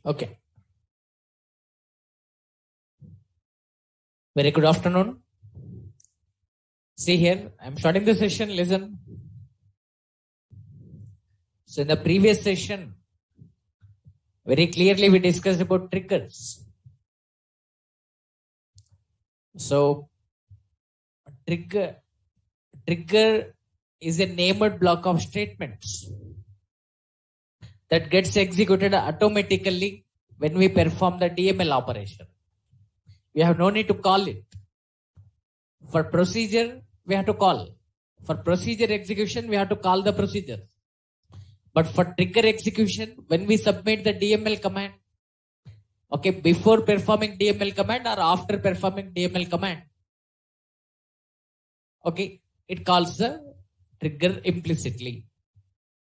Okay. Very good afternoon. See here, I'm starting the session. Listen. So in the previous session, very clearly we discussed about triggers. So trigger is a named block of statements that gets executed automatically when we perform the DML operation. We have no need to call it. For procedure, we have to call. For procedure execution, we have to call the procedure. But for trigger execution, when we submit the DML command, okay, before performing DML command or after performing DML command, okay, it calls the trigger implicitly.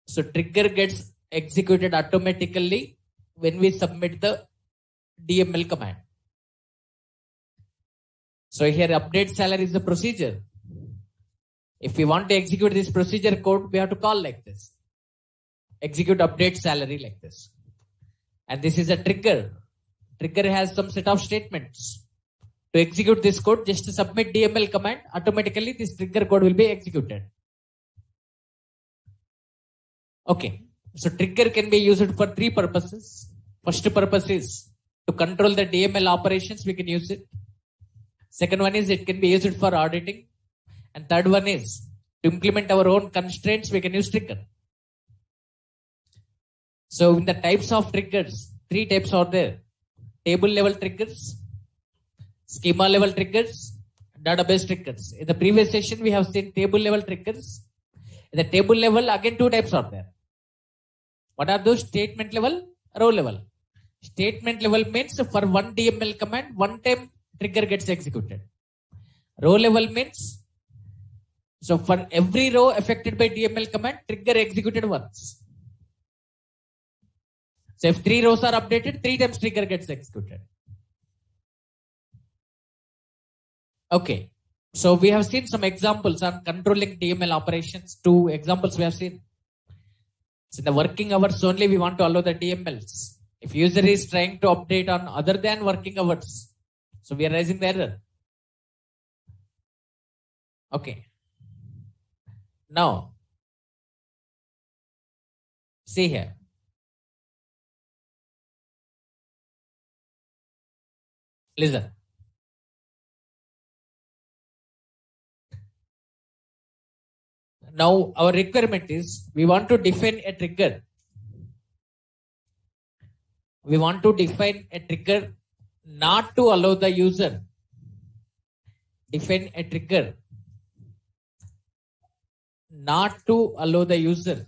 So trigger gets executed automatically when we submit the DML command. So here update salary is the procedure. If we want to execute this procedure code, we have to call like this. Execute update salary like this. And this is a trigger. Trigger has some set of statements. To execute this code, just to submit DML command, automatically this trigger code will be executed. Okay. So trigger can be used for three purposes. First purpose is to control the DML operations, we can use it. Second one is it can be used for auditing. And third one is to implement our own constraints, we can use trigger. So in the types of triggers, three types are there. Table level triggers, schema level triggers, database triggers. In the previous session, we have seen table level triggers. In the table level, again, two types are there. What are those? Statement level, row level. Statement level means for one DML command, one time trigger gets executed. Row level means, so for every row affected by DML command, trigger executed once. So if three rows are updated, three times trigger gets executed. Okay. So we have seen some examples on controlling DML operations. Two examples we have seen. So in the working hours only, we want to allow the DMLs. If user is trying to update on other than working hours, so we are raising the error. Okay. Now, see here. Listen. Now our requirement is we want to define a trigger. We want to define a trigger not to allow the user. Define a trigger not to allow the user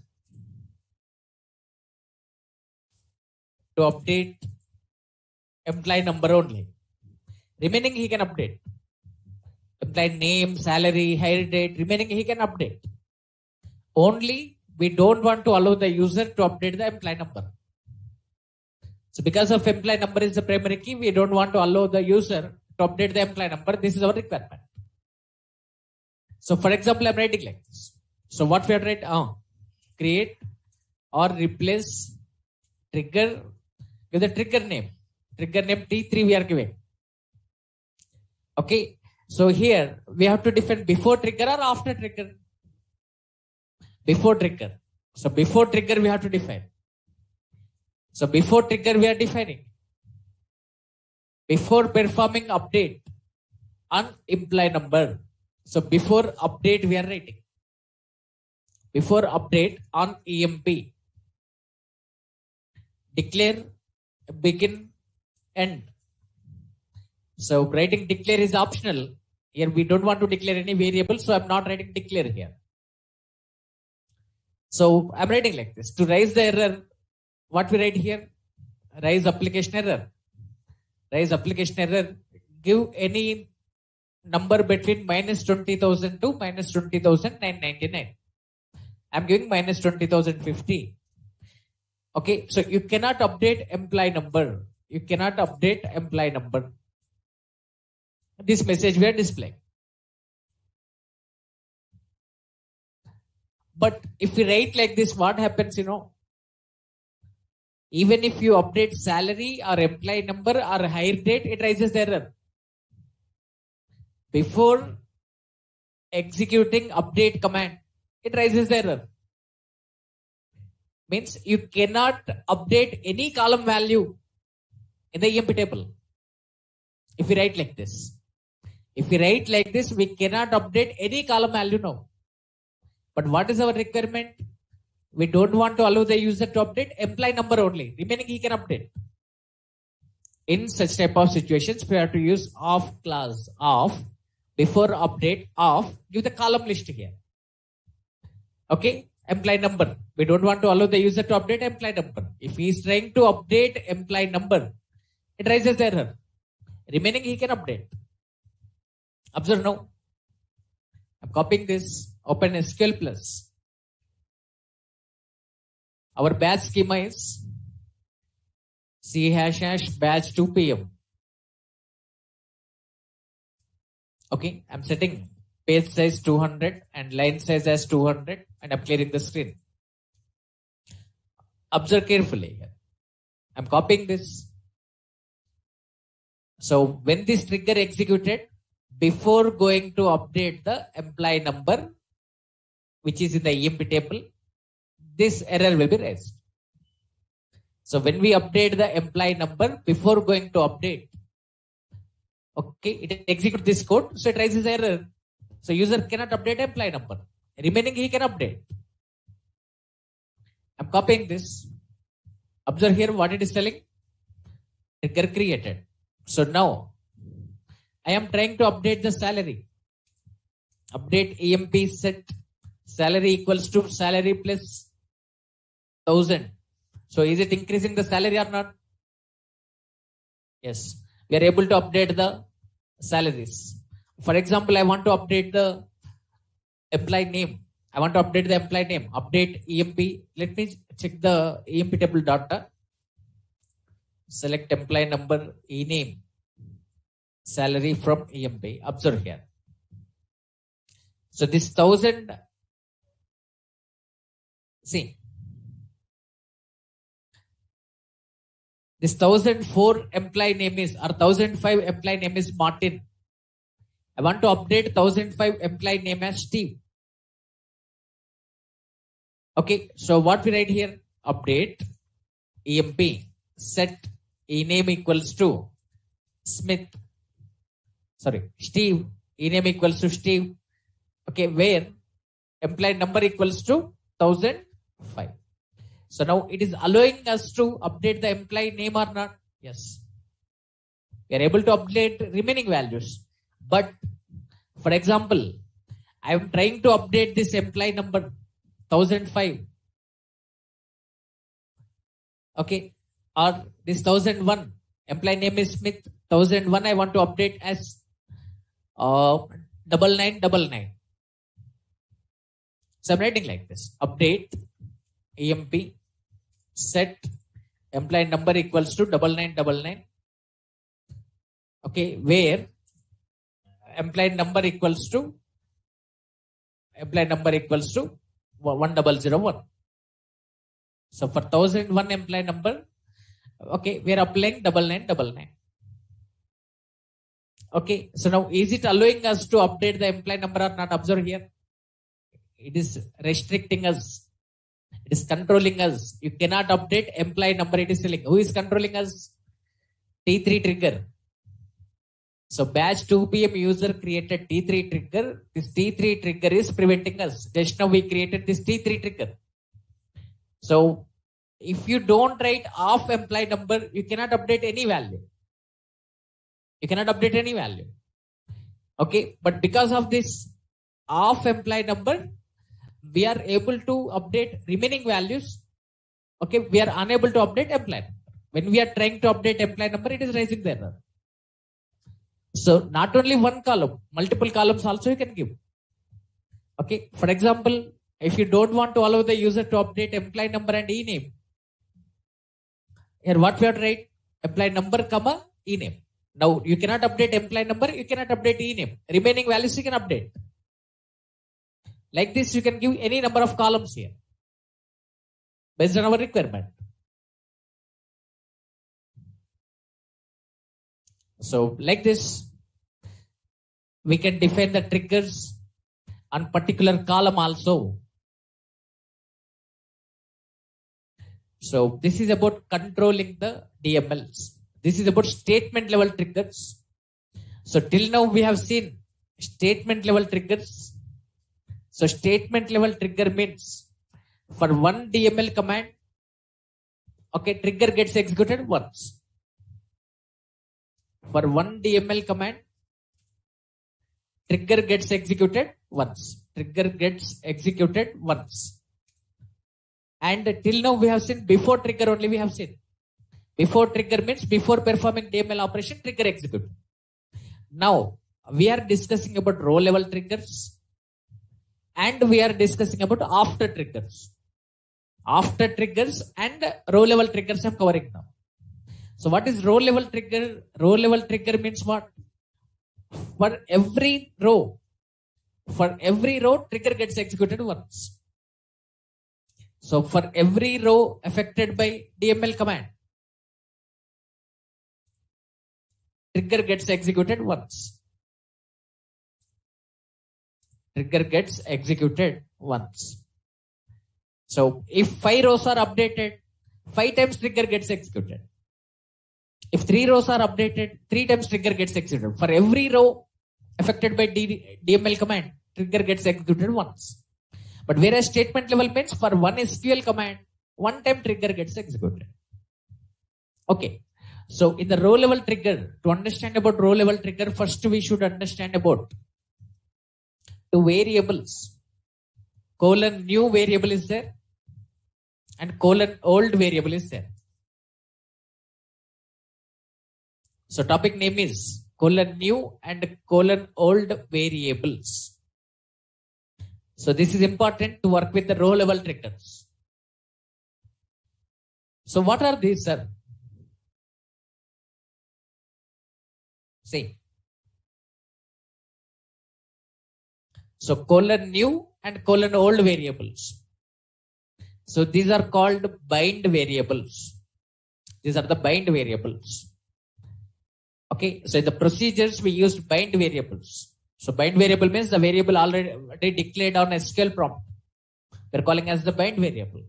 to update employee number only. Remaining he can update. Employee name, salary, hire date, remaining he can update. Only we don't want to allow the user to update the employee number. So because of employee number is the primary key, we don't want to allow the user to update the employee number. This is our requirement. So for example, I'm writing like this. So what we are writing? Create or replace trigger. Give the trigger name. Trigger name T3 we are giving. Okay. So here we have to define before trigger or after trigger. Before trigger. So before trigger we have to define. So before trigger we are defining. Before performing update on imply number. So before update we are writing. Before update on EMP. Declare, begin, end. So writing declare is optional. Here we don't want to declare any variable, so I'm not writing declare here. So I'm writing like this. To raise the error, what we write here? Raise application error. Raise application error. Give any number between minus 20,000 to minus 20,999. I'm giving minus 20,050. Okay, so you cannot update employee number. You cannot update employee number. This message we are displaying. But if we write like this, what happens, even if you update salary or employee number or hire date, it raises the error. Before executing update command, it raises the error. Means you cannot update any column value in the EMP table. If we write like this. If we write like this, we cannot update any column value now. But what is our requirement? We don't want to allow the user to update employee number only. Remaining he can update. In such type of situations, we have to use of clause of before update of give the column list here. Okay, employee number. We don't want to allow the user to update employee number. If he is trying to update employee number, it raises the error. Remaining he can update. Observe now. I'm copying this. Open SQL Plus. Our batch schema is C ## batch 2 PM. Okay, I'm setting page size 200 and line size as 200 and I'm clearing the screen. Observe carefully here. I'm copying this. So when this trigger executed, before going to update the employee number, which is in the EMP table, this error will be raised. So when we update the employee number, before going to update, okay, it executes this code, so it raises error. So user cannot update employee number. Remaining he can update. I'm copying this. Observe here what it is telling. Trigger created. So now I am trying to update the salary. Update EMP set salary equals to salary plus 1,000. So is it increasing the salary or not? Yes. We are able to update the salaries. For example, I want to update the employee name. I want to update the employee name. Update EMP. Let me check the EMP table data. Select employee number, e-name, salary from EMP. Observe here. So this 1,000, see, this 1,004 employee name is, or 1,005 employee name is Martin. I want to update 1,005 employee name as Steve. Okay, so what we write here? Update EMP set e-name equals to Smith. Sorry, Steve. E-name equals to Steve. Okay, where employee number equals to 1,005. So now it is allowing us to update the employee name or not? Yes. We are able to update remaining values. But for example, I am trying to update this employee number 1,005. Okay. Or this 1,001. Employee name is Smith. 1,001 I want to update as 9999. So I'm writing like this. Update EMP set employee number equals to 9999. Okay, where employee number equals to 1001. So for 1,001 employee number, okay, we are applying 9999. Okay, so now is it allowing us to update the employee number or not? Observe here. It is restricting us. It is controlling us. You cannot update employee number. It is telling. Who is controlling us? T3 trigger. So batch 2 PM user created T3 trigger. This T3 trigger is preventing us. Just now we created this T3 trigger. So if you don't write off employee number, you cannot update any value. You cannot update any value. Okay, but because of this off employee number, we are able to update remaining values. Okay, we are unable to update employee number. When we are trying to update employee number, it is raising the error. So not only one column, multiple columns also you can give. Okay, for example, if you don't want to allow the user to update employee number and e-name, here what we have to write? Employee number, comma, e-name. Now you cannot update employee number, you cannot update e-name. Remaining values you can update. Like this, you can give any number of columns here based on our requirement. So like this, we can define the triggers on particular column also. So this is about controlling the DMLs. This is about statement level triggers. So till now we have seen statement level triggers. So statement level trigger means for one DML command, okay, trigger gets executed once. For one DML command, trigger gets executed once. Trigger gets executed once. And till now we have seen before trigger only we have seen. Before trigger means before performing DML operation, trigger executed. Now we are discussing about row level triggers and we are discussing about after triggers. After triggers and row level triggers I am covering now. So what is row level trigger? Row level trigger means what? For every row, trigger gets executed once. So for every row affected by DML command, trigger gets executed once. Trigger gets executed once. So if 5 rows are updated, 5 times trigger gets executed. If 3 rows are updated, 3 times trigger gets executed. For every row affected by DML command, trigger gets executed once. But whereas statement level means for one SQL command, one time trigger gets executed. Okay. So in the row level trigger, to understand about row level trigger, first we should understand about two variables. Colon new variable is there and colon old variable is there. So topic name is colon new and colon old variables. So this is important to work with the row level triggers. So what are these, sir? See. So colon new and colon old variables. So these are called bind variables. These are the bind variables. Okay, so in the procedures we used bind variables. So bind variable means the variable already declared on SQL prompt. We're calling as the bind variable.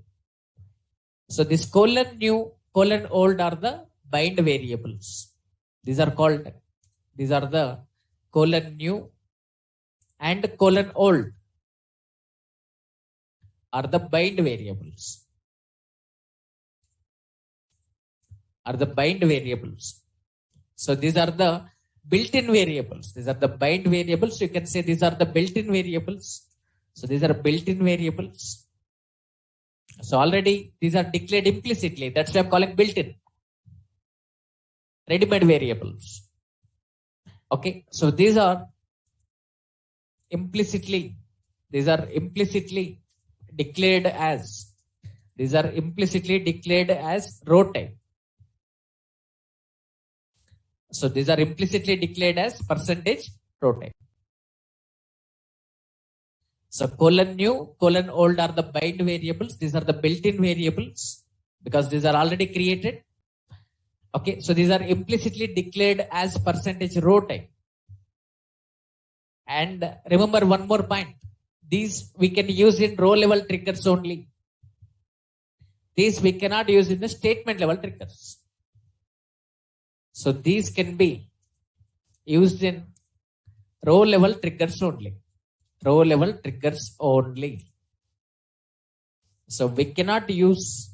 So this colon new, colon old are the bind variables. These are the colon new and colon old are the bind variables. So these are the built-in variables. These are the bind variables. You can say these are the built-in variables. So these are built-in variables. So already these are declared implicitly. That's why I'm calling built-in. Ready-made variables. Okay. So these are implicitly declared as row type. So these are implicitly declared as percentage row type. So colon new, colon old are the bind variables. These are the built-in variables because these are already created. Okay, so these are implicitly declared as percentage row type. And remember one more point. These we can use in row level triggers only. These we cannot use in the statement level triggers. So these can be used in row level triggers only. Row level triggers only. So we cannot use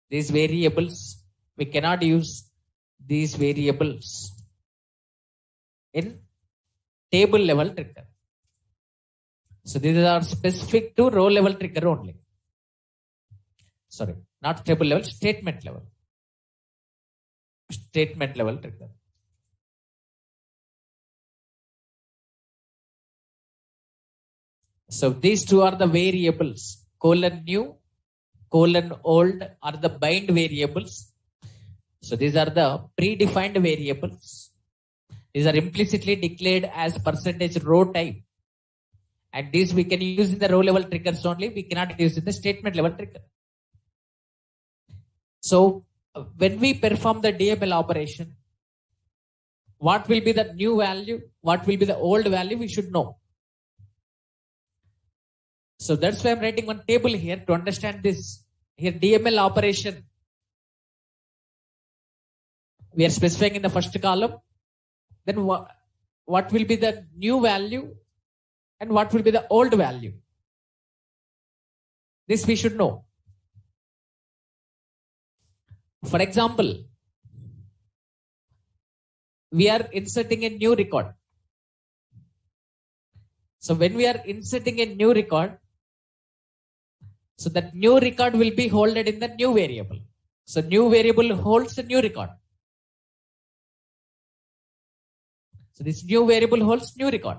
these variables. We cannot use these variables in table level trigger. So these are specific to row level trigger only. Sorry, not table level, statement level. Statement level trigger. So these two are the variables. New, old are the bind variables. So these are the predefined variables. These are implicitly declared as percentage row type. And these we can use in the row level triggers only. We cannot use in the statement level trigger. So when we perform the DML operation, what will be the new value? What will be the old value? We should know. So that's why I'm writing one table here to understand this. Here DML operation. We are specifying in the first column. Then what will be the new value and what will be the old value? This we should know. For example, we are inserting a new record. So when we are inserting a new record, so that new record will be held in the new variable. So new variable holds the new record. So this new variable holds new record.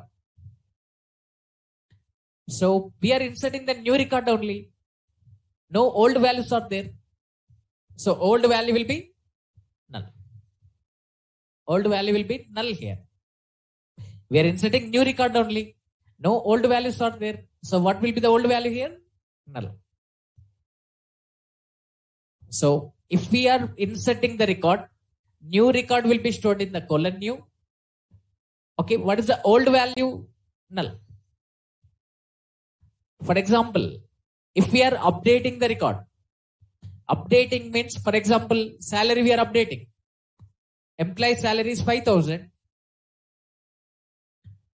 So we are inserting the new record only. No old values are there. So old value will be null. Old value will be null here. We are inserting new record only. No old values are there. So what will be the old value here? Null. So if we are inserting the record, new record will be stored in the new. Okay, what is the old value? Null. For example, if we are updating the record, updating means, for example, salary we are updating. Employee salary is 5,000.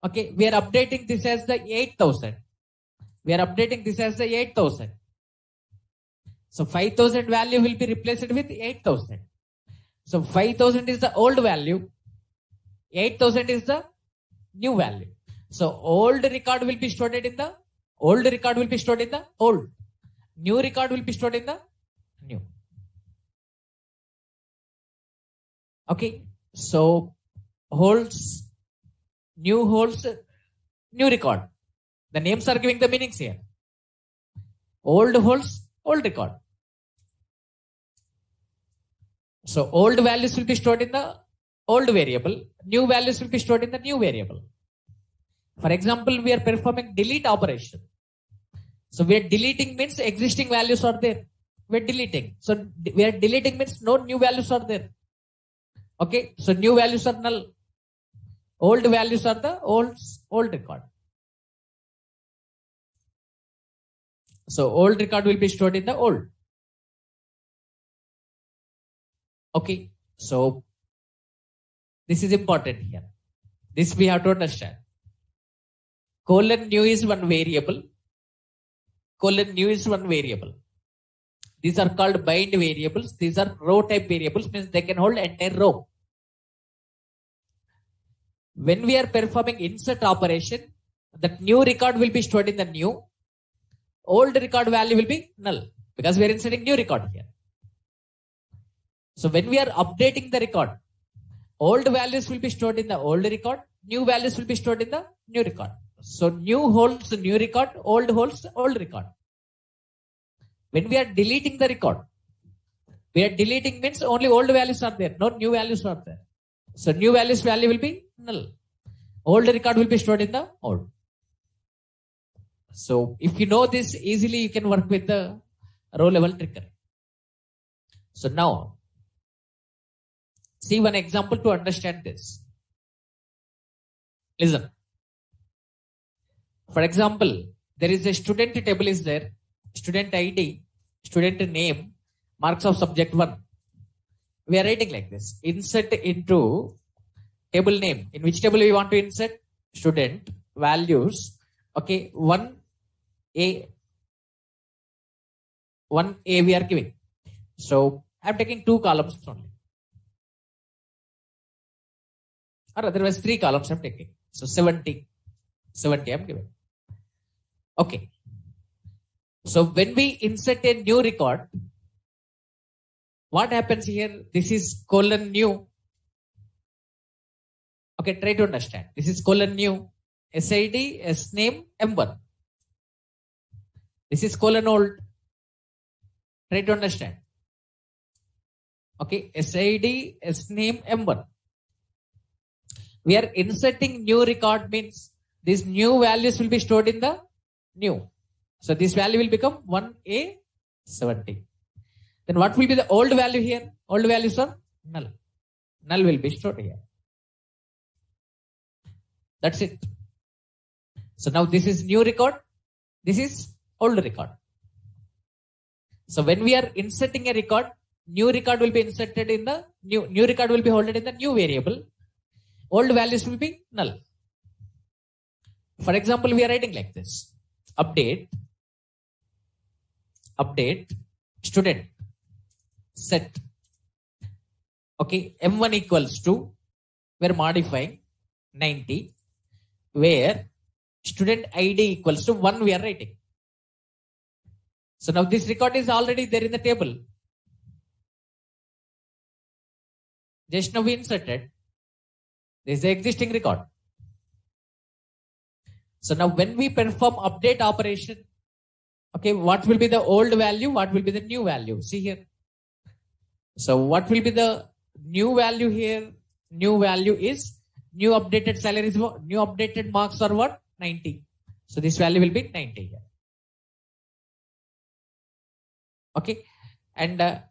Okay, we are updating this as the 8,000. We are updating this as the 8,000. So 5,000 value will be replaced with 8,000. So 5,000 is the old value. 8,000 is the new value. So old record will be stored in the old record will be stored in the old. New record will be stored in the new. Okay. So holds, new holds, new record. The names are giving the meanings here. Old holds, old record. So old values will be stored in the old variable. New values will be stored in the new variable. For example, we are performing delete operation. So we are deleting means existing values are there. We are deleting. So we are deleting means no new values are there. Okay. So new values are null. Old values are the old record. So old record will be stored in the old. Okay. So this is important here. This we have to understand. New is one variable. New is one variable. These are called bind variables. These are row type variables, means they can hold entire row. When we are performing insert operation, that new record will be stored in the new. Old record value will be null because we are inserting new record here. So when we are updating the record, old values will be stored in the old record. New values will be stored in the new record. So new holds the new record, old holds the old record. When we are deleting the record, we are deleting means only old values are there, no new values are there. So new values value will be null. Old record will be stored in the old. So if you know this, easily you can work with the row level trigger. So now, see one example to understand this. Listen. For example, there is a student table is there, student ID, student name, marks of subject 1. We are writing like this. Insert into table name. In which table we want to insert? Student, values. Okay, 1A we are giving. So I'm taking 2 columns only. Or otherwise 3 columns I'm taking. So 70 I'm giving. Okay. So when we insert a new record, what happens here? This is colon new. Okay, try to understand. This is colon new. SID, SNAME, M1. This is colon old. Try to understand. Okay, SID, SNAME, M1. We are inserting new record means these new values will be stored in the new. So this value will become 1A70. Then what will be the old value here? Old values are null. Null will be stored here. That's it. So now this is new record. This is old record. So when we are inserting a record, new record will be inserted in the new record will be held in the new variable. Old values will be null. For example, we are writing like this. Update student set. Okay, M1 equals to, we're modifying 90, where student ID equals to 1 we are writing. So now this record is already there in the table. Just now we inserted. This is the existing record. So now when we perform update operation, okay, what will be the old value? What will be the new value? See here. So what will be the new value here? New value is new updated salaries, new updated marks are what? 90. So this value will be 90 here. Okay. And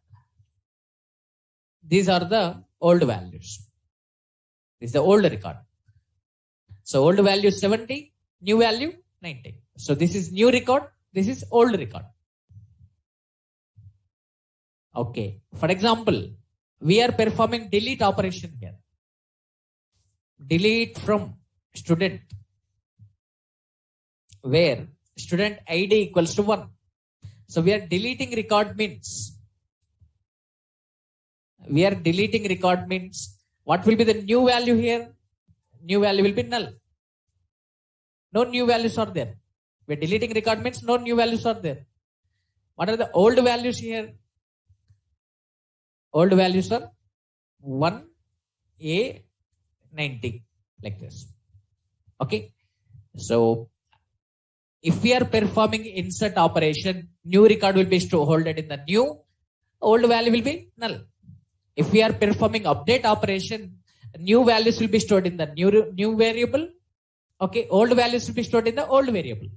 these are the old values. This is the old record. So old value 70, new value 90. So this is new record. This is old record. Okay. For example, we are performing delete operation here. Delete from student, where student ID equals to 1. So we are deleting record means what will be the new value here? New value will be null. No new values are there. We are deleting record means no new values are there. What are the old values here? Old values are 1A90 like this. Okay. So if we are performing insert operation, new record will be stored in the new, old value will be null. If we are performing update operation, new values will be stored in the new variable. Okay, old values will be stored in the old variable.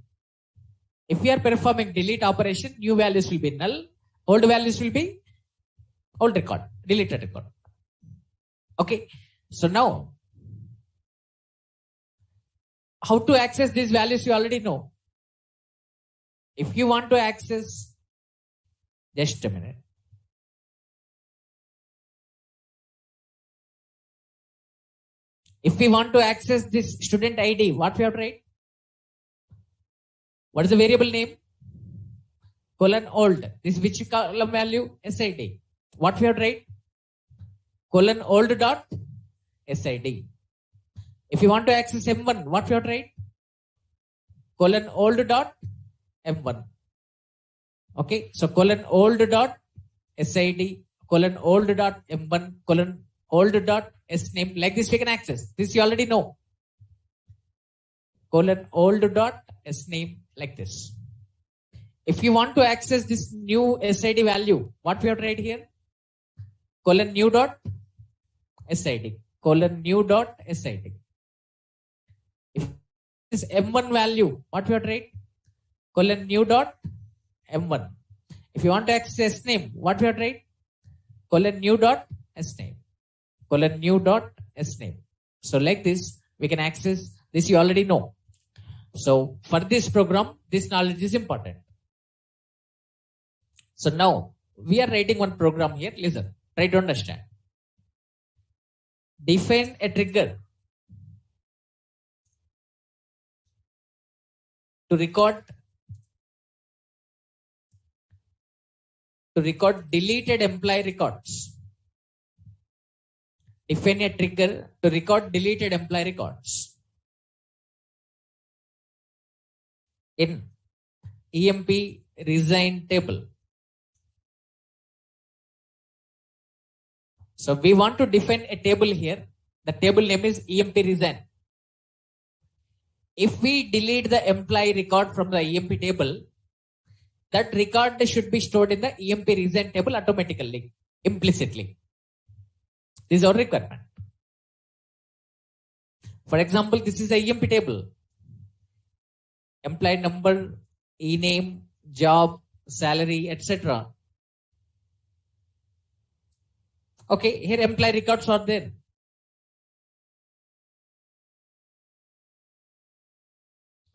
If we are performing delete operation, new values will be null, old values will be old record, deleted record. Okay, so now how to access these values you already know. If you want to access, just a minute. If we want to access this student ID, what we have to write? What is the variable name? Colon old. This which column value? SID. What we have to write? Colon old dot SID. If you want to access M1, what we have to write? Colon old dot M1. Okay, so colon old dot SID, colon old dot M1, colon old dot SNAME. Like this we can access. This you already know. Colon old dot SNAME like this. If you want to access this new SID value, what we have to write here? Colon new dot SID. Colon new dot SID. If this M1 value, what we have to write? Colon new dot M1. If you want to access SNAME, what we have to write? Colon new dot SNAME. Colon new dot SNAME. So like this, we can access This you already know. So for this program, this knowledge is important. So now we are writing one program here. Listen, try to understand. Define a trigger to record deleted employee records. Define a trigger to record deleted employee records in EMP resign table. So we want to define a table here. The table name is EMP resign. If we delete the employee record from the EMP table, that record should be stored in the EMP resign table automatically, implicitly. This is our requirement. For example, this is a EMP table. Employee number, e-name, job, salary, etc. Okay, here employee records are there.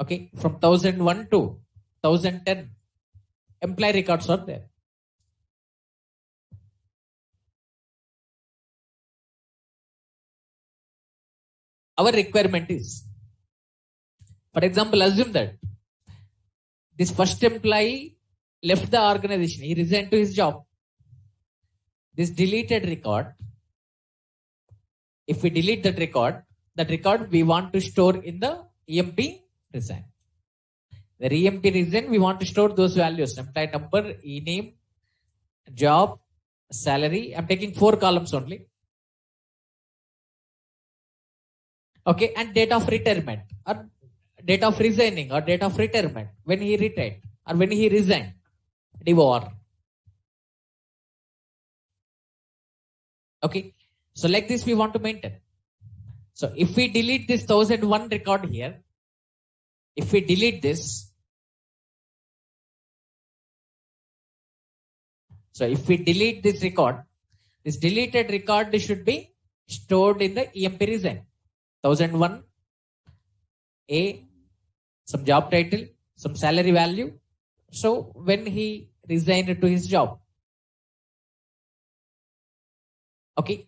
Okay, from 1001 to 1010, employee records are there. Our requirement is, for example, assume that this first employee left the organization, he resigned to his job. This deleted record, if we delete that record we want to store in the EMP resign. The EMP resign, we want to store those values: employee number, e-name, job, salary. I'm taking 4 columns only. Okay, and date of retirement or date of resigning or date of retirement, when he retired or when he resigned, DOR. Okay, so like this we want to maintain. So if we delete this 1001 record here, if we delete this, so if we delete this record, this deleted record should be stored in the EMP resign. 1001 A, some job title, some salary value. So when he resigned to his job. Okay,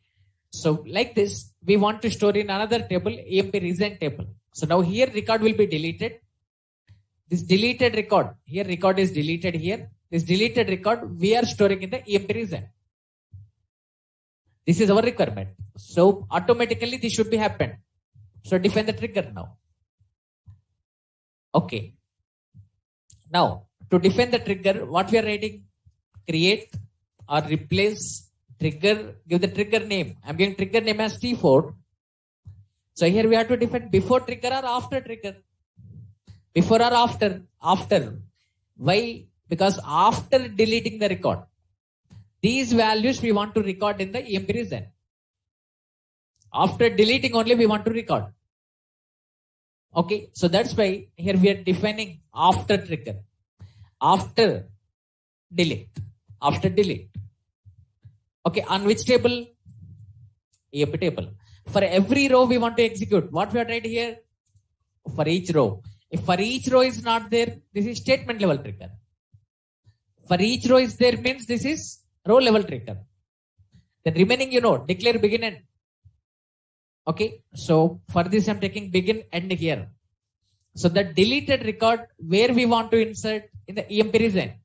so like this we want to store in another table, EMP resign table. So now here record will be deleted. This deleted record, here record is deleted here. This deleted record we are storing in the EMP resign. This is our requirement. So automatically this should be happened. So define the trigger now. Okay. Now to define the trigger, what we are writing? Create or replace trigger, give the trigger name. I'm giving trigger name as T4. So here we have to define before trigger or after trigger. Before or after? After. Why? Because after deleting the record, these values we want to record in the EMP resign. After deleting only we want to record. Okay, so that's why here we are defining after trigger. After delete. After delete. Okay, on which table? EMP table. For every row we want to execute. What we are writing here? For each row. If for each row is not there, this is statement level trigger. For each row is there means this is row level trigger. Then remaining, declare begin end. Okay, so for this I'm taking begin end here. So the deleted record where we want to insert in the EMP resign.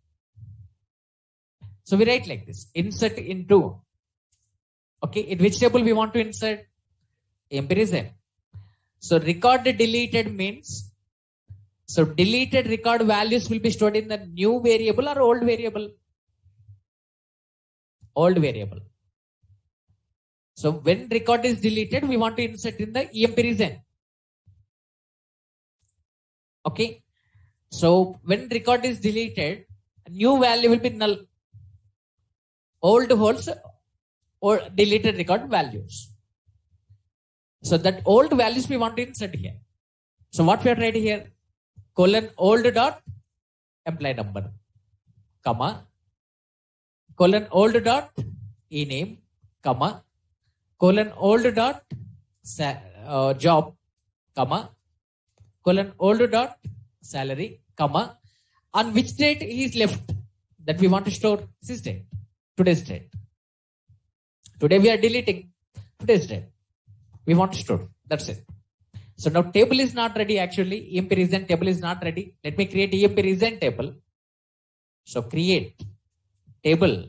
So we write like this, insert into. Okay, in which table we want to insert? EMP resign. So record deleted means, so deleted record values will be stored in the new variable or old variable? Old variable. So when record is deleted, we want to insert in the EMP resign. Okay. So when record is deleted, a new value will be null. Old holds or deleted record values. So that old values we want to insert here. So what we are writing here? Colon old dot employee number, comma, colon old dot e-name, comma, colon old dot job, comma, colon old dot salary, comma, on which date he is left that we want to store this date, today's date. Today we are deleting today's date. We want to store. That's it. So now table is not ready actually. EMP reason table is not ready. Let me create EMP reason table. So create table.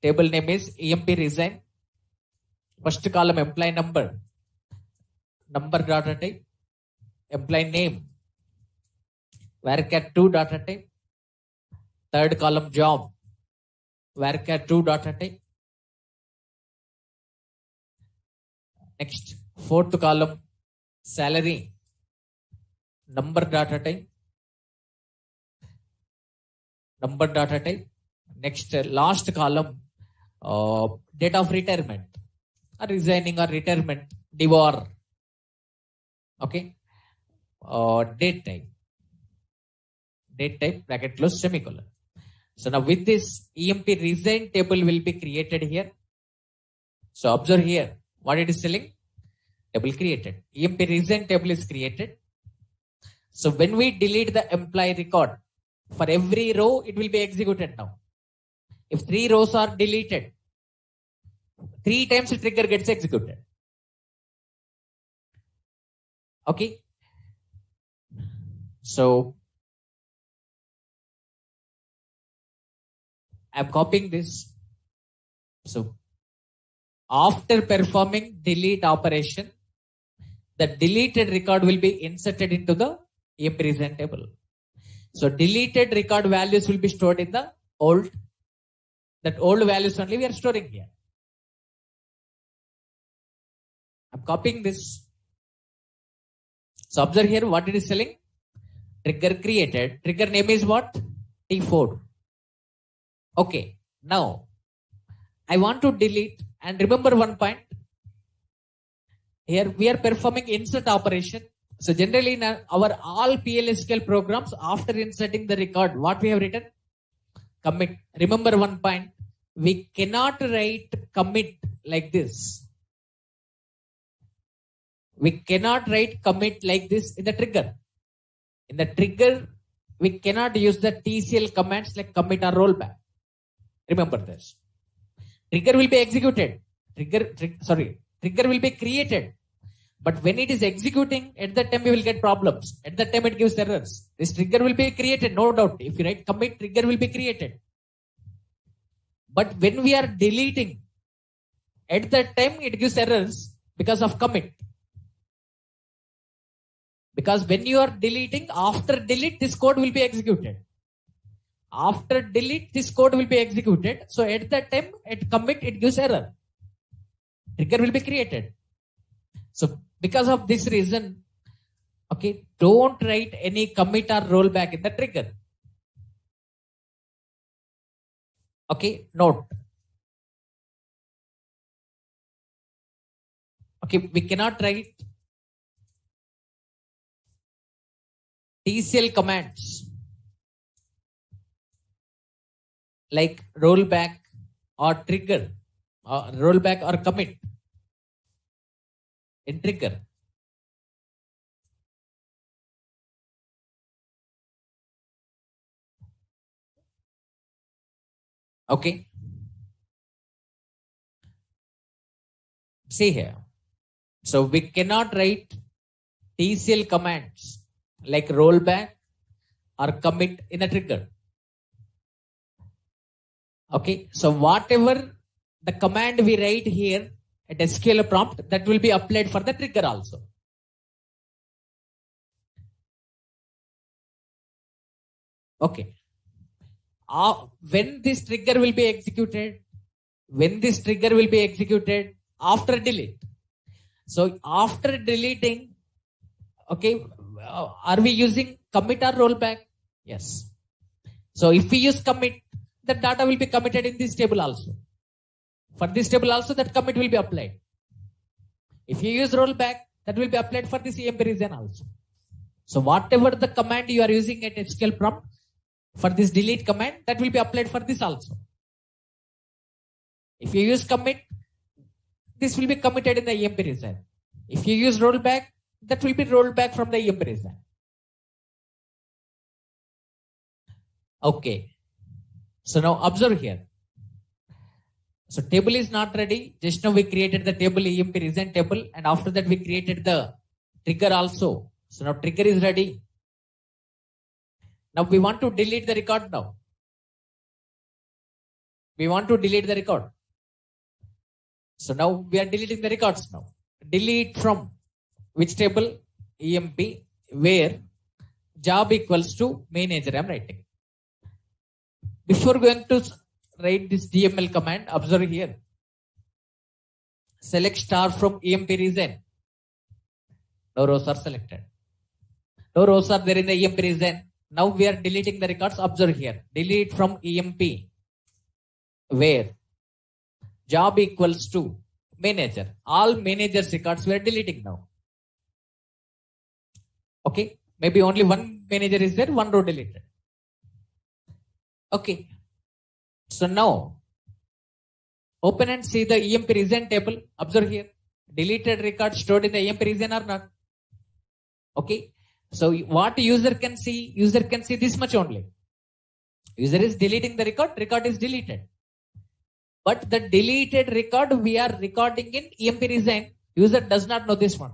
Table name is EMP resign. First column employee number. Number data type. Employee name. Varchar 2 data type. Third column job. Varchar 2 data type. Next, fourth column salary. Number data type. Number data type. Next, last column date of retirement. Or resigning or retirement. Divorce. Okay. Date type. Date type bracket close semicolon. So now with this EMP resign table will be created here. So observe here what it is telling. Table created. EMP resign table is created. So when we delete the employee record, for every row it will be executed now. If 3 rows are deleted, 3 times the trigger gets executed. Okay. So I'm copying this. So after performing delete operation, the deleted record will be inserted into the EMP resign table. So deleted record values will be stored in the old. That old values only we are storing here. I'm copying this. So observe here what it is telling. Trigger created. Trigger name is what? T4. Okay. Now I want to delete, and remember one point. Here we are performing insert operation. So generally in our all PLSQL programs, after inserting the record, what we have written? Commit. Remember one point. We cannot write commit like this. We cannot write commit like this in the trigger. In the trigger, we cannot use the TCL commands like commit or rollback. Remember this. Trigger will be executed. Trigger will be created. But when it is executing, at that time we will get problems. At that time it gives errors. This trigger will be created, no doubt. If you write commit, trigger will be created. But when we are deleting, at that time it gives errors because of commit. Because when you are deleting, after delete, this code will be executed. After delete, this code will be executed. So at that time, at commit, it gives error. Trigger will be created. So because of this reason, okay, don't write any commit or rollback in the trigger. Okay, note. Okay, we cannot write TCL commands like rollback or trigger, or rollback or commit in trigger. Okay. See here. So we cannot write TCL commands like rollback or commit in a trigger. Okay. So whatever the command we write here at SQL prompt, that will be applied for the trigger also. Okay. When this trigger will be executed? When this trigger will be executed? After delete. So after deleting, okay, are we using commit or rollback? Yes. So if we use commit, the data will be committed in this table also. For this table also, that commit will be applied. If you use rollback, that will be applied for this EMP reason also. So whatever the command you are using at SQL prompt, for this delete command, that will be applied for this also. If you use commit, this will be committed in the EMP reason. If you use rollback, that will be rolled back from the EMP reason. Okay. So now observe here. So table is not ready. Just now we created the table EMP reason table, and after that we created the trigger also. So now trigger is ready. Now we want to delete the record now. We want to delete the record. So now we are deleting the records now. Delete from which table? EMP, where job equals to manager. I'm writing. Before going to write this DML command, observe here. Select star from EMP region. No rows are selected. No rows are there in the EMP region. Now we are deleting the records. Observe here. Delete from EMP, where job equals to manager. All managers records we are deleting now. Okay. Maybe only one manager is there, one row deleted. Okay. So now open and see the EMP region table. Observe here. Deleted records stored in the EMP region or not. Okay. So what user can see? User can see this much only. User is deleting the record. Record is deleted. But the deleted record we are recording in EMP region. User does not know this one.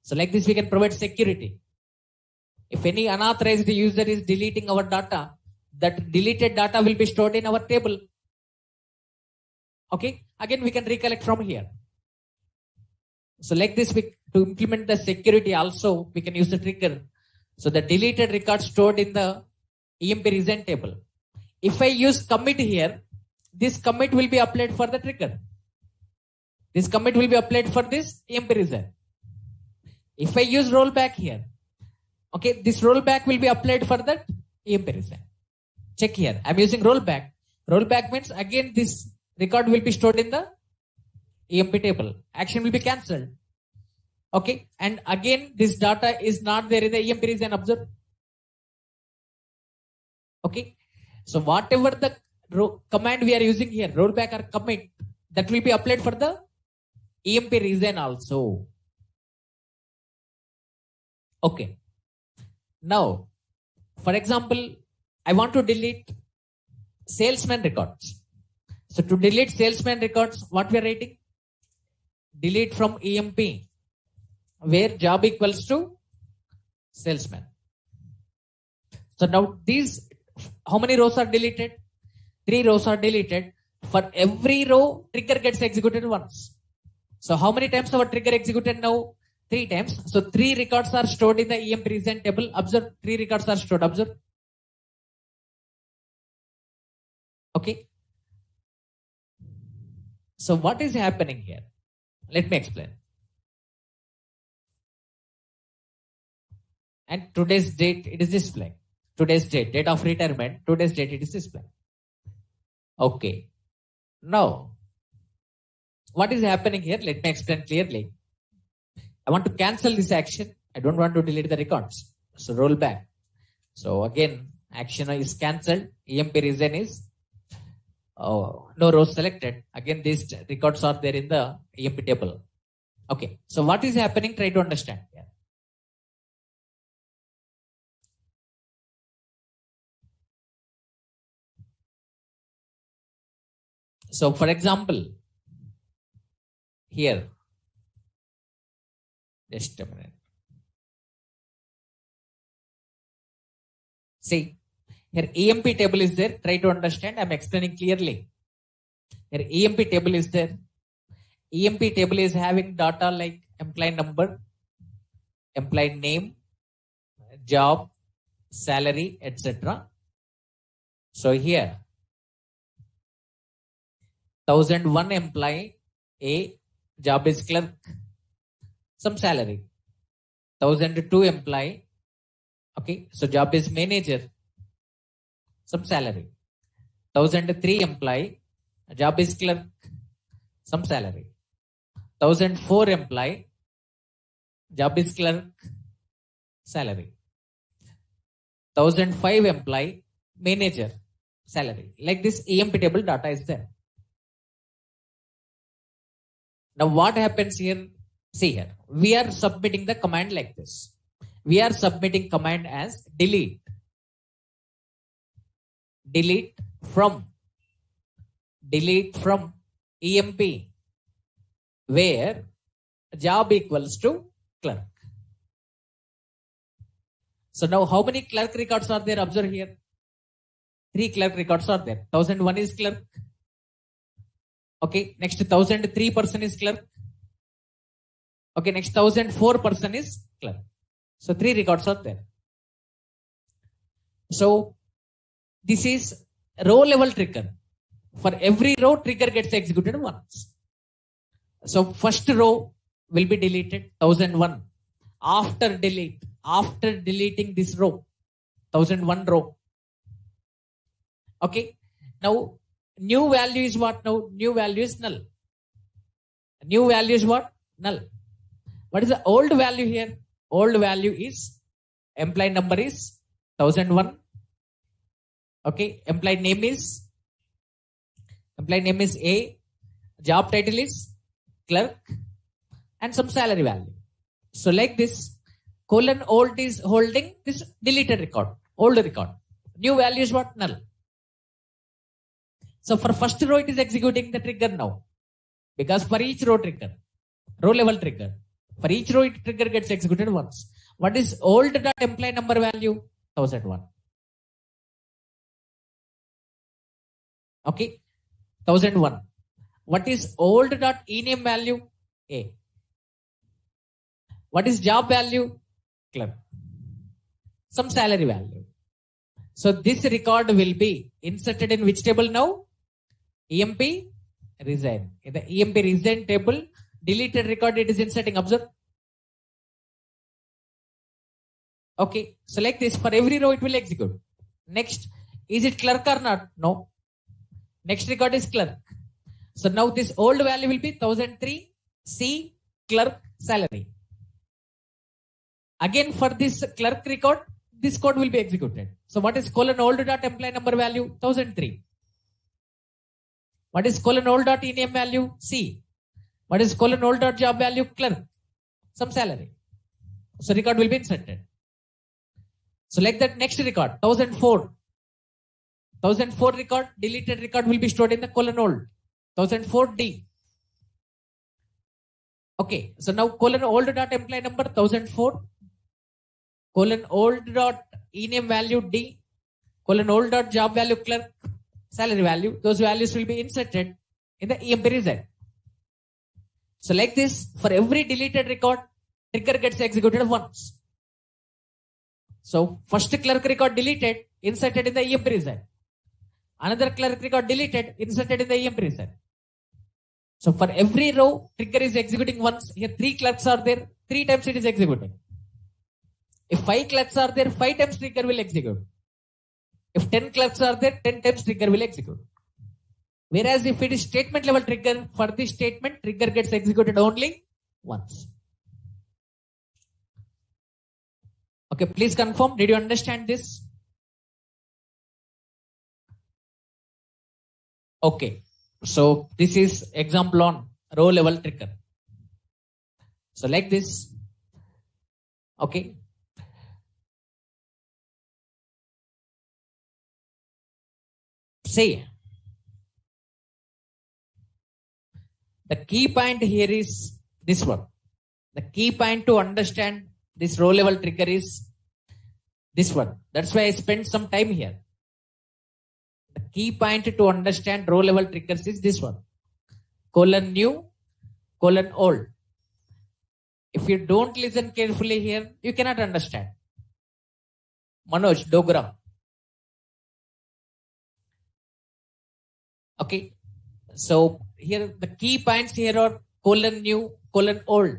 So like this we can provide security. If any unauthorized user is deleting our data, that deleted data will be stored in our table. Okay. Again we can recollect from here. So like this, to implement the security also, we can use the trigger. So the deleted record stored in the EMP region table. If I use commit here, this commit will be applied for the trigger. This commit will be applied for this EMP region. If I use rollback here, okay, this rollback will be applied for that EMP region. Check here. I'm using rollback. Rollback means again this record will be stored in the EMP table. Action will be cancelled. Okay. And again, this data is not there in the EMP region. Observe. Okay. So whatever the command we are using here, rollback or commit, that will be applied for the EMP region also. Okay. Now, for example, I want to delete salesman records. So to delete salesman records, what we are writing? Delete from EMP, where job equals to salesman. So now these, how many rows are deleted? 3 rows are deleted. For every row, trigger gets executed once. So how many times our trigger executed now? 3 times. So 3 records are stored in the EMP region table. Observe, 3 records are stored. Observe. Okay. So what is happening here? Let me explain. And today's date, it is displaying. Today's date of retirement, today's date, it is displaying. Okay. Now, what is happening here? Let me explain clearly. I want to cancel this action. I don't want to delete the records. So roll back. So again, action is cancelled. EMP region is no rows selected. Again, these records are there in the EMP table. Okay. So what is happening? Try to understand here. So for example, here, just a minute. See, here EMP table is there. Try to understand. I'm explaining clearly. Here EMP table is there. EMP table is having data like employee number, employee name, job, salary, etc. So here, 1001 employee, A, job is clerk, some salary. 1002 employee, okay, so job is manager, some salary. 1003 employee, job is clerk, some salary. 1004 employee, job is clerk, salary. 1005 employee, manager, salary. Like this EMP table data is there. Now what happens here? See here, we are submitting the command like this. We are submitting command as delete. delete from EMP, where job equals to clerk. So now how many clerk records are there? Observe here. 3 clerk records are there. 1001 is clerk. Okay, next 1003 person is clerk. Okay, next 1004 person is clerk. So 3 records are there. So this is row level trigger. For every row, trigger gets executed once. So first row will be deleted, 1001. After deleting this row, 1001 row. Okay. Now new value is what? Now new value is null. New value is what? Null. What is the old value here? Old value is employee number is 1001. Okay. Employee name is A. Job title is clerk and some salary value. So like this, colon old is holding this deleted record, old record. New value is what? Null. So for first row, it is executing the trigger now. Because for each row trigger, row level trigger, for each row trigger gets executed once. What is old dot employee number value? 1001. Okay. 1001. What is old dot ename value? A. What is job value? Clerk. Some salary value. So this record will be inserted in which table now? EMP resign. In the EMP resign table, deleted record it is inserting. Observe. Okay. So like this, for every row it will execute. Next, is it clerk or not? No. Next record is clerk. So now this old value will be 1003 C clerk salary. Again for this clerk record, this code will be executed. So what is colon old dot employee number value? 1003. What is colon old dot ename value? C. What is colon old dot job value? Clerk. Some salary. So record will be inserted. So like that next record, 1004. 1004 record, deleted record will be stored in the colon old. 1004D. Okay. So now colon old dot employee number 1004. Colon old dot ename value D. Colon old dot job value clerk. Salary value. Those values will be inserted in the EMP result. So like this, for every deleted record, trigger gets executed once. So first clerk record deleted, inserted in the EMP result. Another clerk record deleted, inserted in the EMP result. So for every row, trigger is executing once. Here 3 clerks are there, 3 times it is executing. If 5 clerks are there, 5 times trigger will execute. If 10 clerks are there, 10 times trigger will execute. Whereas if it is statement level trigger, for this statement, trigger gets executed only once. Okay, please confirm. Did you understand this? Okay, so this is example on row level trigger. So like this. Okay. Say the key point here is this one. The key point to understand this row level trigger is this one. That's why I spent some time here. The key point to understand row level triggers is this one. Colon new, colon old. If you don't listen carefully here, you cannot understand. Manoj, Dogram. Okay. So here the key points here are colon new, colon old.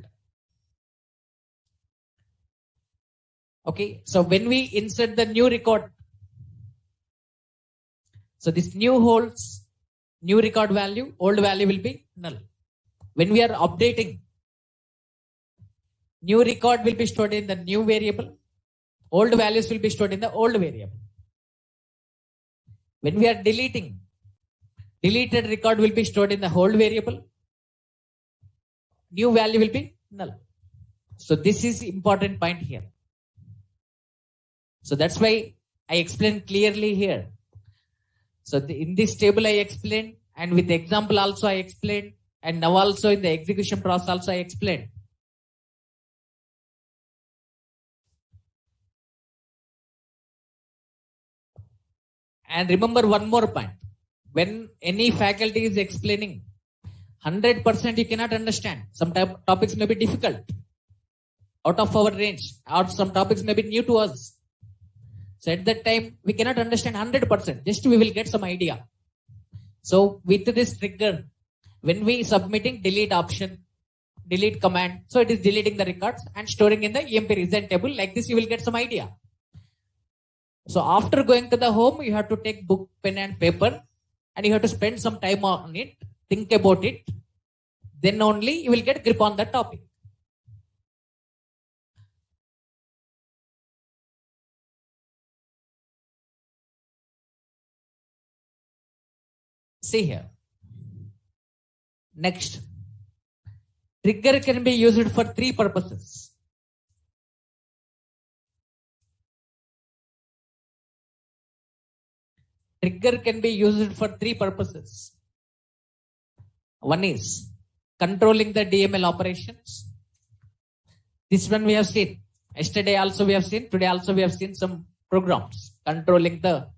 Okay. So when we insert the new record, so this new holds new record value, old value will be null. When we are updating, new record will be stored in the new variable, old values will be stored in the old variable. When we are deleting, deleted record will be stored in the old variable, new value will be null. So this is important point here. So that's why I explained clearly here. So in this table I explained, and with the example also I explained, and now also in the execution process also I explained. And remember one more point. When any faculty is explaining, 100% you cannot understand. Some topics may be difficult, out of our range, or some topics may be new to us. So at that time, we cannot understand 100%. Just we will get some idea. So with this trigger, when we submitting delete option, delete command, so it is deleting the records and storing in the EMP result table. Like this, you will get some idea. So after going to the home, you have to take book, pen and paper, and you have to spend some time on it, think about it. Then only you will get grip on the topic. See here. Next, trigger can be used for three purposes. Trigger can be used for three purposes. One is controlling the DML operations. This one we have seen. Yesterday also we have seen. Today also we have seen some programs controlling the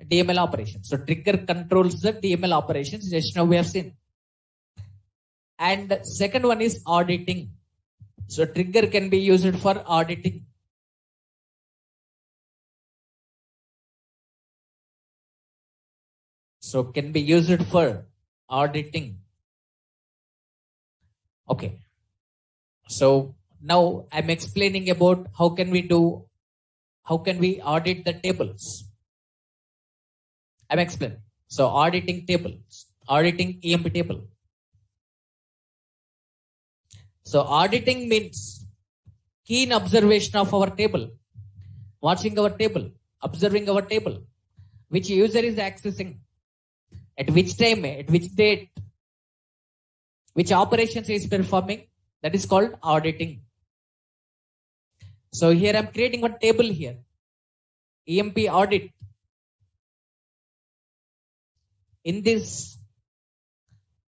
DML operations. So trigger controls the DML operations. Just now we have seen. And second one is auditing. So trigger can be used for auditing. So can be used for auditing. Okay. So now I'm explaining about how can we audit the tables. I'm explaining. So auditing tables, auditing EMP table. So auditing means keen observation of our table, watching our table, observing our table, which user is accessing, at which time, at which date, which operations is performing. That is called auditing. So here I'm creating one table here, EMP audit. In this,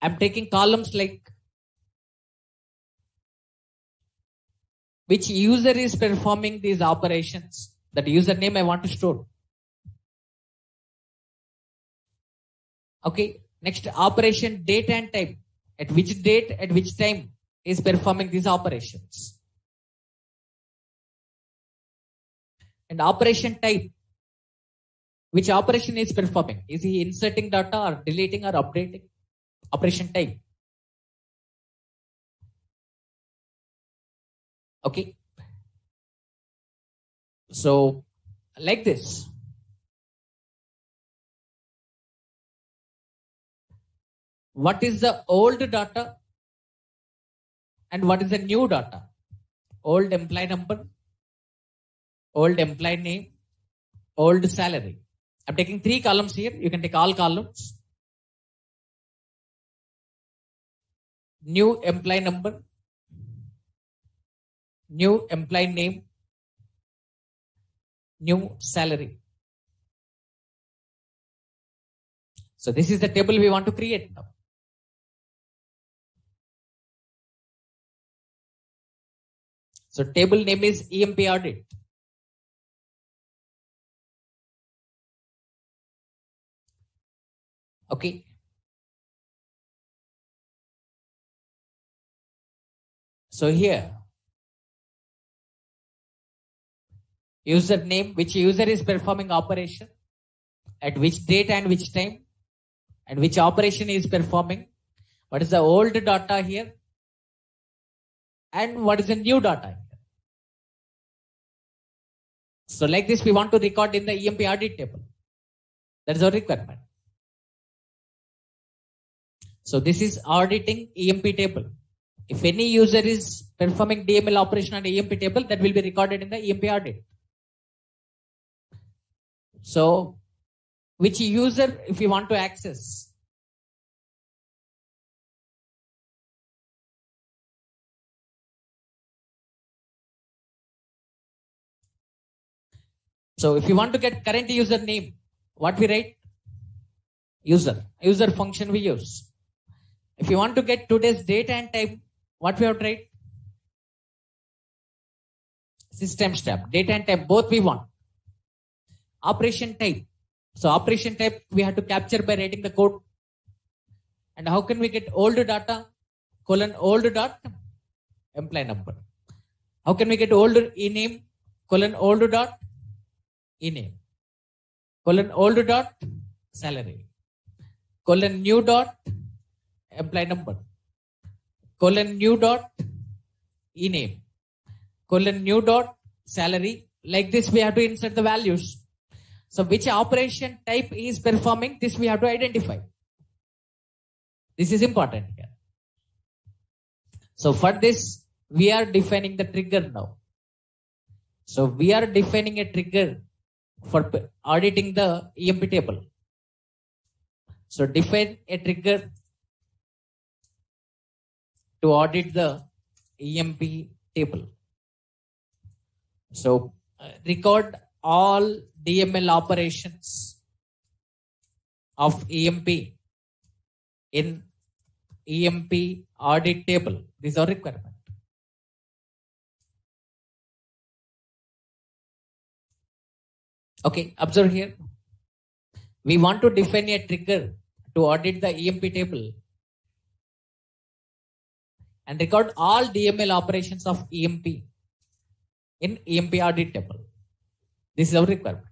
I'm taking columns like which user is performing these operations. That username I want to store. Okay. Next, operation date and time. At which date, at which time is performing these operations. And operation type. Which operation is performing? Is he inserting data or deleting or updating? Operation type. Okay. So, like this. What is the old data and what is the new data? Old employee number, old employee name, old salary. I'm taking three columns here. You can take all columns. New employee number, new employee name, new salary. So this is the table we want to create now. So table name is EMP audit. Okay. So here, username, which user is performing operation, at which date and which time, and which operation is performing, what is the old data here, and what is the new data here. So like this, we want to record in the EMP audit table. That is our requirement. So this is auditing EMP table. If any user is performing DML operation on EMP table, that will be recorded in the EMP audit. So which user, if you want to access, so if you want to get current user name, what we write? User function we use. If you want to get today's date and time, what we have tried? System step, date and time, both we want. Operation type. So operation type we have to capture by writing the code. And how can we get old data? Old dot employee number. How can we get old ename? Old dot ename. Old dot salary. New dot employee number. New dot ename. New dot salary. Like this we have to insert the values. So which operation type is performing, this we have to identify. This is important here. So for this, we are defining the trigger now. So we are defining a trigger for auditing the EMP table. So define a trigger to audit the EMP table. So record all DML operations of EMP in EMP audit table. These are requirement. Okay, observe here. We want to define a trigger to audit the EMP table and record all DML operations of EMP in EMP audit table. This is our requirement.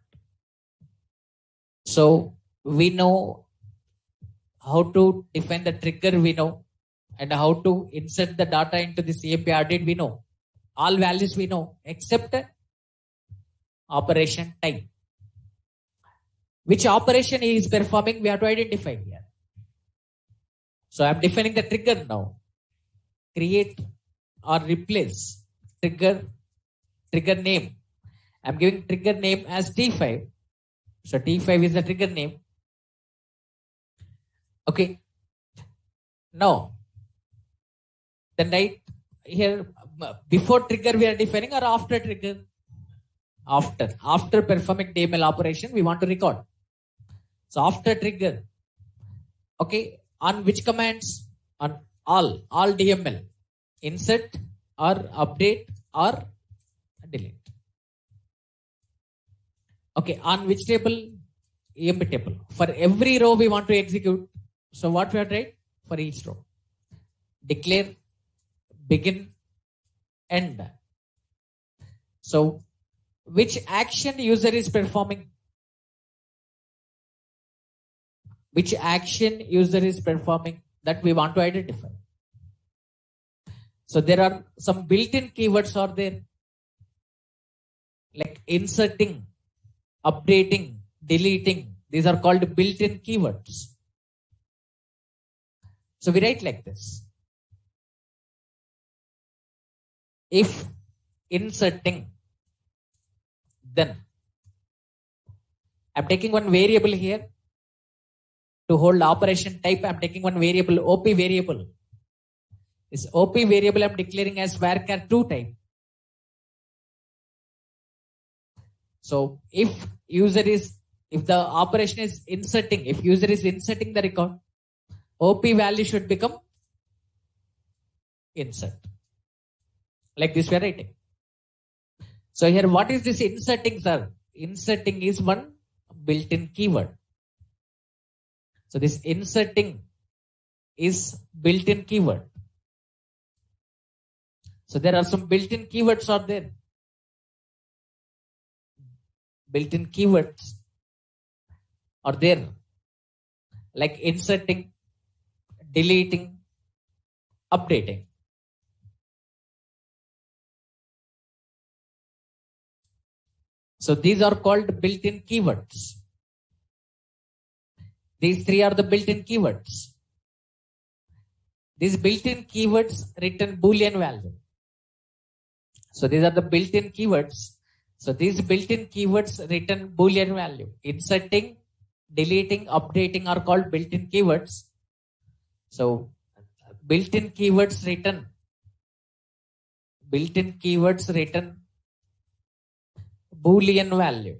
So we know how to define the trigger, we know, and how to insert the data into this EMP audit, we know. All values we know except operation type. Which operation he is performing, we have to identify here. So I'm defining the trigger now. Create or replace trigger name. I'm giving trigger name as T5. So T5 is the trigger name. Okay. Now, then right here, before trigger we are defining or after trigger? After performing DML operation, we want to record. So after trigger, okay, on which commands? On all DML, insert or update or delete. Okay, on which table? EMP table. For every row we want to execute. So what we have tried? For each row. Declare, begin, end. So which action user is performing? Which action user is performing, that we want to identify. So there are some built-in keywords are there, like inserting, updating, deleting. These are called built-in keywords. So we write like this. If inserting, then I'm taking one variable here. To hold operation type, I'm taking one variable, OP variable. This OP variable I'm declaring as varchar2 type. So if the operation is inserting, if user is inserting the record, OP value should become insert. Like this we are writing. So here, what is this inserting, sir? Inserting is one built-in keyword. So this inserting is built-in keyword. So there are some built-in keywords are there. Built-in keywords are there, like inserting, deleting, updating. So these are called built-in keywords. These three are the built-in keywords. These built-in keywords return Boolean value. So these are the built-in keywords. So these built-in keywords return Boolean value. Inserting, deleting, updating are called built-in keywords. So built-in keywords return Boolean value.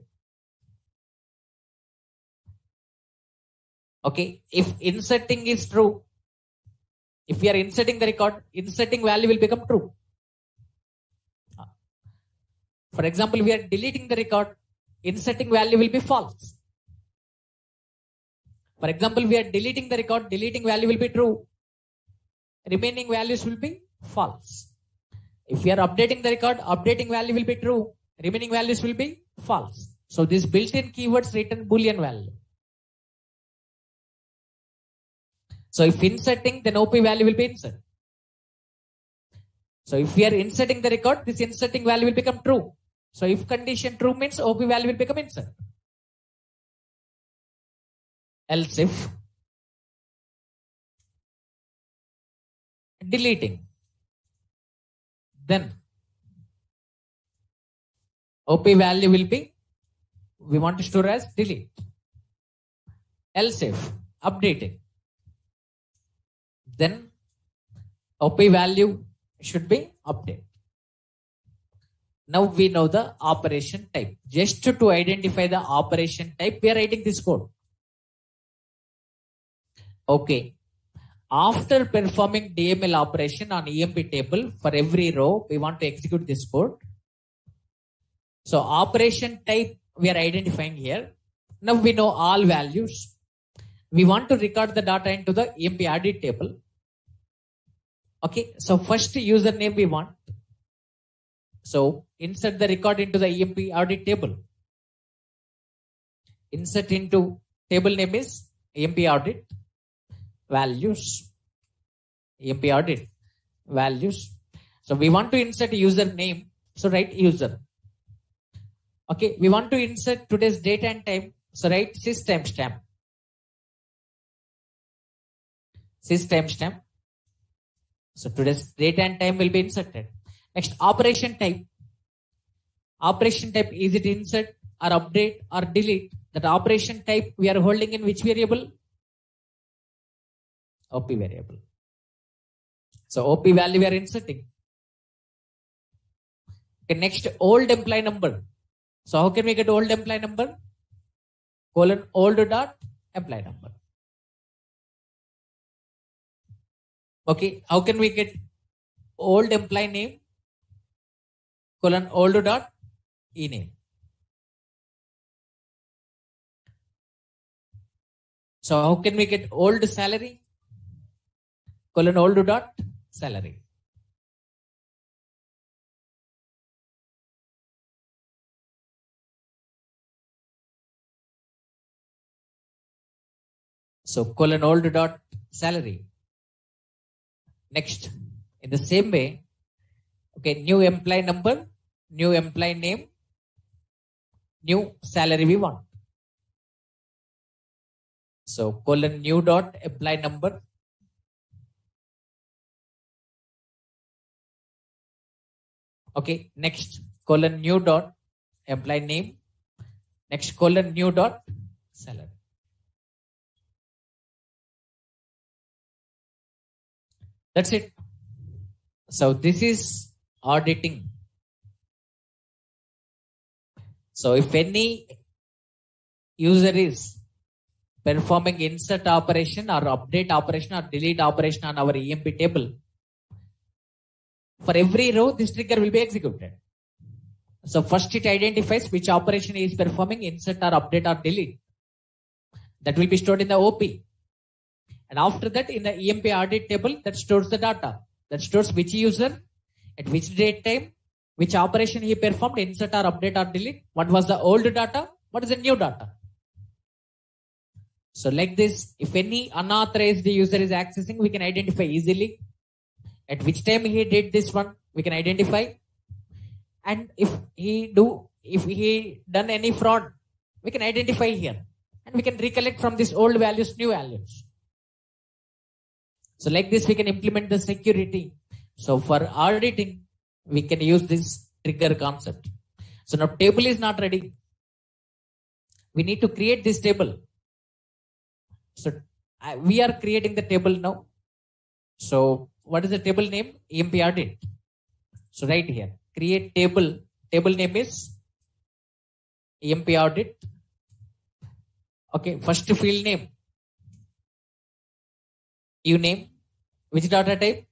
Okay, if inserting is true, if we are inserting the record, inserting value will become true. For example, we are deleting the record, inserting value will be false. For example, we are deleting the record, deleting value will be true. Remaining values will be false. If we are updating the record, updating value will be true. Remaining values will be false. So this built-in keywords return Boolean value. So if inserting, then OP value will be insert. So if we are inserting the record, this inserting value will become true. So if condition true means OP value will become insert. Else if deleting, then OP value will be, we want to store as delete. Else if updating, then OP value should be update. Now we know the operation type. Just to identify the operation type, we are writing this code. Okay. After performing DML operation on EMP table, for every row, we want to execute this code. So operation type we are identifying here. Now we know all values. We want to record the data into the EMP audit table. Okay, so first username we want. So insert the record into the EMP audit table. Insert into table name is EMP audit values. EMP audit values. So we want to insert username. So write user. Okay, we want to insert today's date and time. So write sys timestamp. Sys timestamp. So today's date and time will be inserted. Next, operation type. Operation type, is it insert or update or delete? That operation type we are holding in which variable? OP variable. So OP value we are inserting. Okay, next, old employee number. So how can we get old employee number? Colon old dot employee number. Okay, how can we get old employee name? Colon old dot e name. So how can we get old salary? Colon old dot salary. So colon old dot salary. Next, in the same way, okay, new employee number, new employee name, new salary we want. So colon new dot employee number. Okay, next colon new dot employee name. Next colon new dot salary. That's it. So this is auditing. So if any user is performing insert operation or update operation or delete operation on our EMP table, for every row this trigger will be executed. So first it identifies which operation is performing insert or update or delete. That will be stored in the OP. And after that, in the EMP audit table, that stores the data. That stores which user, at which date time, which operation he performed, insert or update or delete, what was the old data, what is the new data. So like this, if any unauthorized user is accessing, we can identify easily. At which time he did this one, we can identify. And if he done any fraud, we can identify here. And we can recollect from these old values, new values. So like this, we can implement the security. So for auditing, we can use this trigger concept. So now table is not ready. We need to create this table. So we are creating the table now. So what is the table name? EMP audit. So right here, create table. Table name is EMP audit. Okay, first field name. uname, which data type?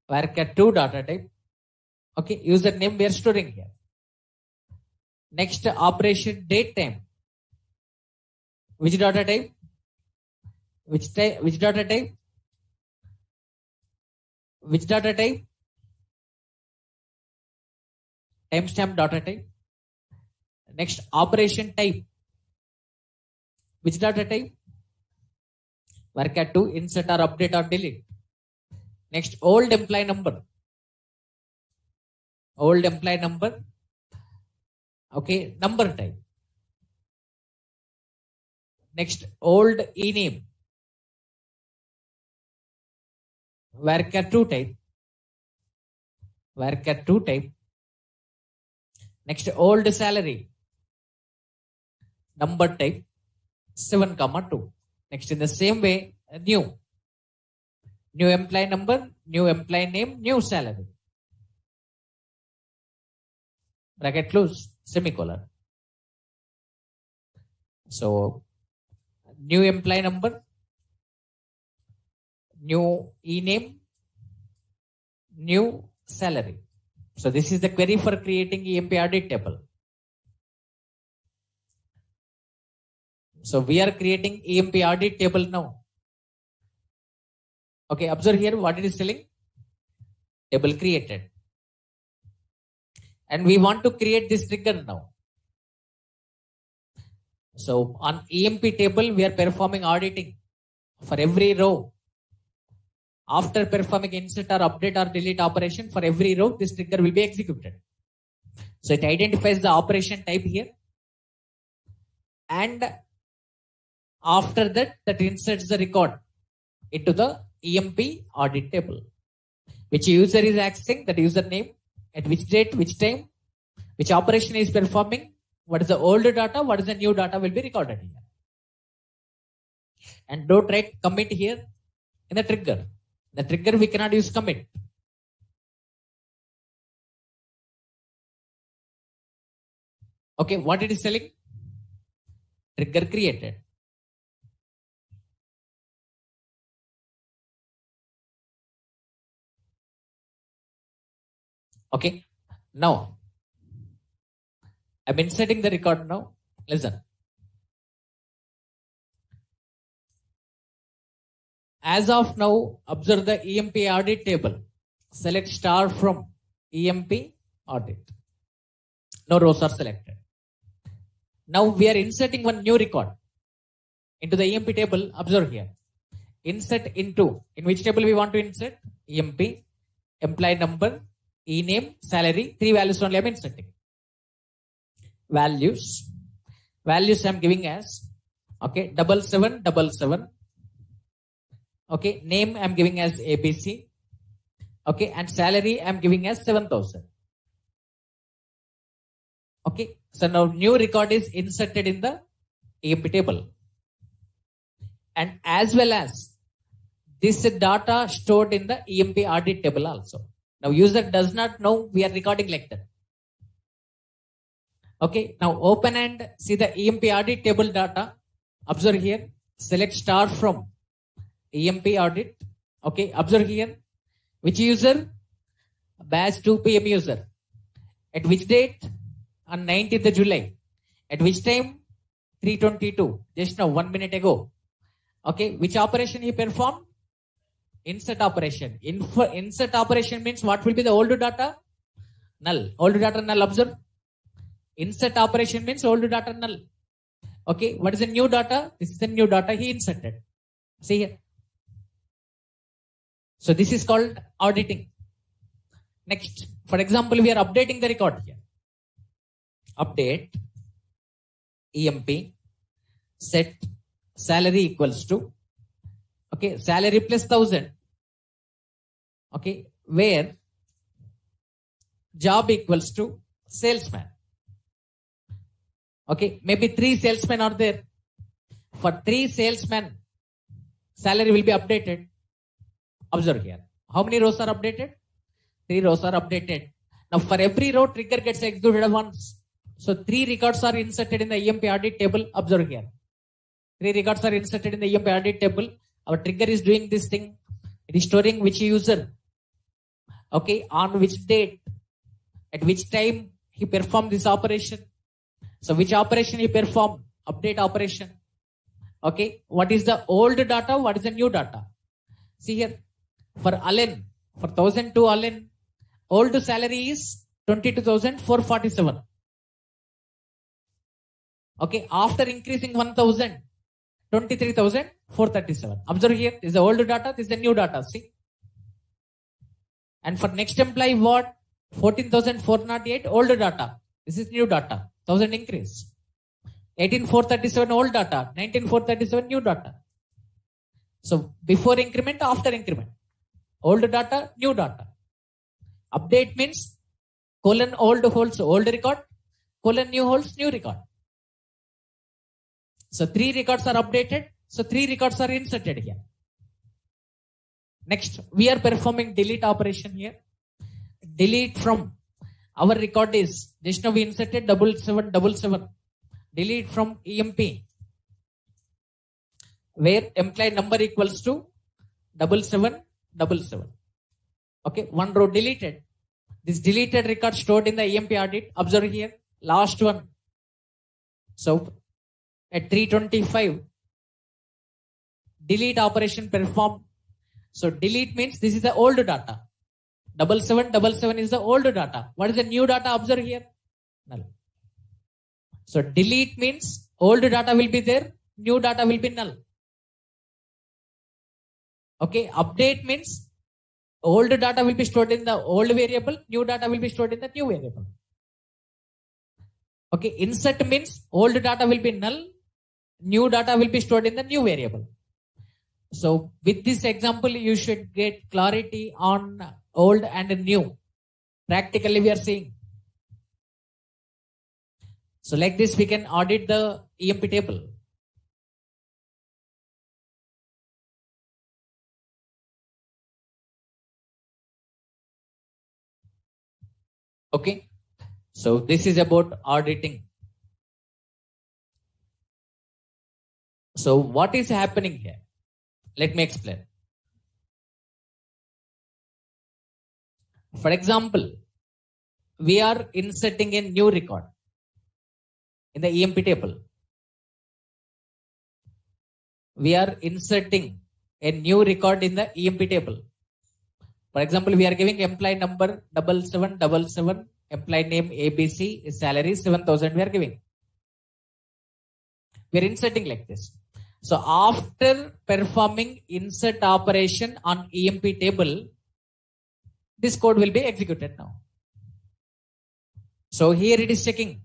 Varchar2 data type. Okay, username we are storing here. Next, operation date time. Which data type? Which data type? Which data type? Timestamp data type. Next, operation type. Which data type? Varchar2, insert or update or delete. Next, old employee number. Old employee number. Okay, number type. Next, old e-name. Varchar2 type. Varchar2 type. Next, old salary. Number type 7,2. Next, in the same way, new. New employee number, new employee name, new salary. Bracket close, semicolon. So, new employee number, new e-name, new salary. So, this is the query for creating EMP audit table. So, we are creating EMP audit table now. Okay, observe here what it is telling. Table created. And we want to create this trigger now. So, on EMP table, we are performing auditing for every row. After performing insert or update or delete operation for every row, this trigger will be executed. So it identifies the operation type here. And after that, that inserts the record into the EMP audit table. Which user is accessing, that username, at which date, which time, which operation is performing, what is the old data, what is the new data will be recorded here. And don't write commit here in the trigger. The trigger we cannot use commit. Okay, what it is telling? Trigger created. Okay, now I'm inserting the record now. Listen. As of now, observe the EMP audit table. Select star from EMP audit. No rows are selected. Now we are inserting one new record into the EMP table. Observe here. Insert into, in which table we want to insert? EMP, employee number, e-name, salary, 3 values only I am inserting. Values. Values I am giving as, okay, 7777. Okay, name I am giving as ABC. Okay, and salary I am giving as 7,000. Okay, so now new record is inserted in the EMP table. And as well as this data stored in the EMP audit table also. Now user does not know we are recording like that. Okay, now open and see the EMP audit table data. Observe here, select star from EMP audit. Okay, observe here. Which user? Batch 2 PM user. At which date? On 19th of July. At which time? 3:22. Just now, 1 minute ago. Okay, which operation he performed? Insert operation. Insert operation means what will be the old data? Null. Old data null, observe. Insert operation means old data null. Okay, what is the new data? This is the new data he inserted. See here. So this is called auditing. Next, for example, we are updating the record here. Update EMP set salary equals to, okay, salary plus 1,000. Okay, where job equals to salesman. Okay, maybe 3 salesmen are there. For 3 salesmen, salary will be updated. Observe here. How many rows are updated? 3 rows are updated. Now for every row, trigger gets executed once. So 3 records are inserted in the EMP audit table. Observe here. 3 records are inserted in the EMP audit table. Our trigger is doing this thing. It is storing which user, okay, on which date, at which time he performed this operation. So which operation he performed? Update operation. Okay, what is the old data? What is the new data? See here, for Allen, for 1002 Allen, old salary is 22,447. Okay, after increasing 1,000, 23,437. Observe here, this is the old data, this is the new data. See, and for next employee, what? 14,408 old data. This is new data. 1,000 increase. 18,437 old data. 19,437 new data. So before increment, after increment. Old data, new data. Update means colon old holds old record, colon new holds new record. So 3 records are updated. So 3 records are inserted here. Next, we are performing delete operation here. Delete from our record is just now we inserted 7777. Delete from EMP where employee number equals to 7777. Okay, one row deleted. This deleted record stored in the EMP audit. Observe here, last one. So at 325, delete operation performed. So delete means this is the old data. 7777 is the old data. What is the new data? Observe here. Null. So delete means old data will be there, new data will be null. Okay, update means old data will be stored in the old variable, new data will be stored in the new variable. Okay, insert means old data will be null, new data will be stored in the new variable. So with this example, you should get clarity on old and new. Practically we are seeing. So like this, we can audit the EMP table. Okay. So this is about auditing. So what is happening here? Let me explain. For example, we are inserting a new record in the EMP table. We are inserting a new record in the EMP table. For example, we are giving employee number 7777, employee name ABC, salary 7,000 we are giving. We are inserting like this. So after performing insert operation on EMP table, this code will be executed now. So here it is checking.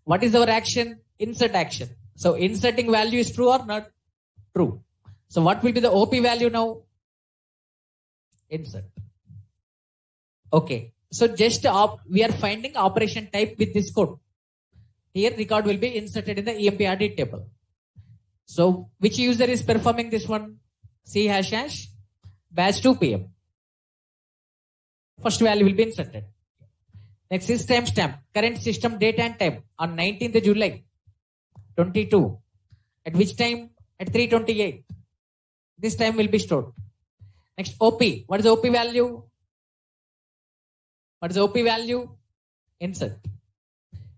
What is our action? Insert action. So inserting value is true or not? True. So what will be the OP value now? Insert. Okay. So just we are finding operation type with this code. Here record will be inserted in the EMP audit table. So which user is performing this one? C ## batch 2 PM. First value will be inserted. Next is timestamp. Current system date and time on 19th July 22. At which time? At 3:28. This time will be stored. Next OP. What is the OP value? What is the OP value? Insert.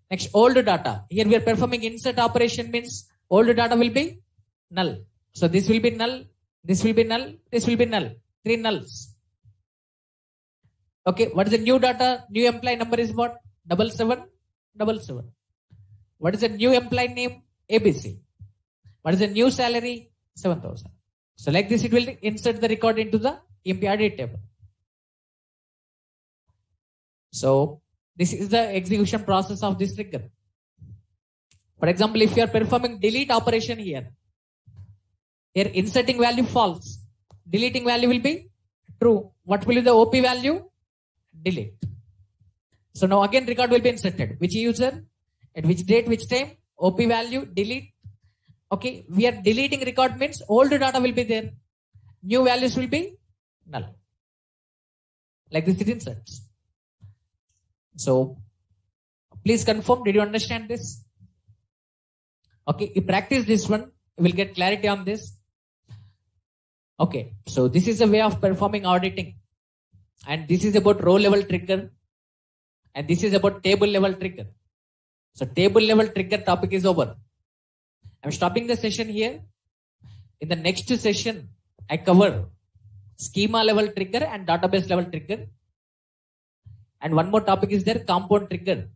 Next old data. Here we are performing insert operation means old data will be null. So this will be null. This will be null. This will be null. 3 nulls. Okay, what is the new data? New employee number is what? 7777. What is the new employee name? ABC. What is the new salary? 7,000. So like this, it will insert the record into the EMP audit table. So this is the execution process of this trigger. For example, if you are performing delete operation here inserting value false, deleting value will be true. What will be the OP value? Delete. So now again record will be inserted. Which user? At which date? Which time? OP value? Delete. Okay, we are deleting record means old data will be there. New values will be null. Like this it inserts. So please confirm, did you understand this? Okay, you practice this one, you will get clarity on this. Okay, so this is a way of performing auditing, and this is about row level trigger, and this is about table level trigger. So table level trigger topic is over. I'm stopping the session here. In the next session, I cover schema level trigger and database level trigger. And one more topic is there, compound trigger.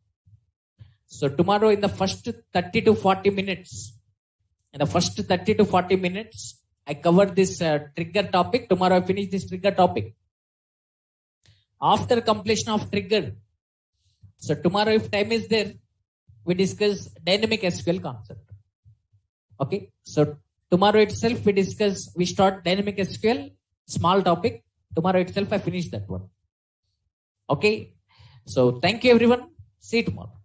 So tomorrow in the first 30 to 40 minutes, I cover this trigger topic. Tomorrow I finish this trigger topic. After completion of trigger, so tomorrow if time is there, we discuss dynamic SQL concept. Okay, so tomorrow itself we start dynamic SQL, small topic. Tomorrow itself I finish that one. Okay, so thank you everyone. See you tomorrow.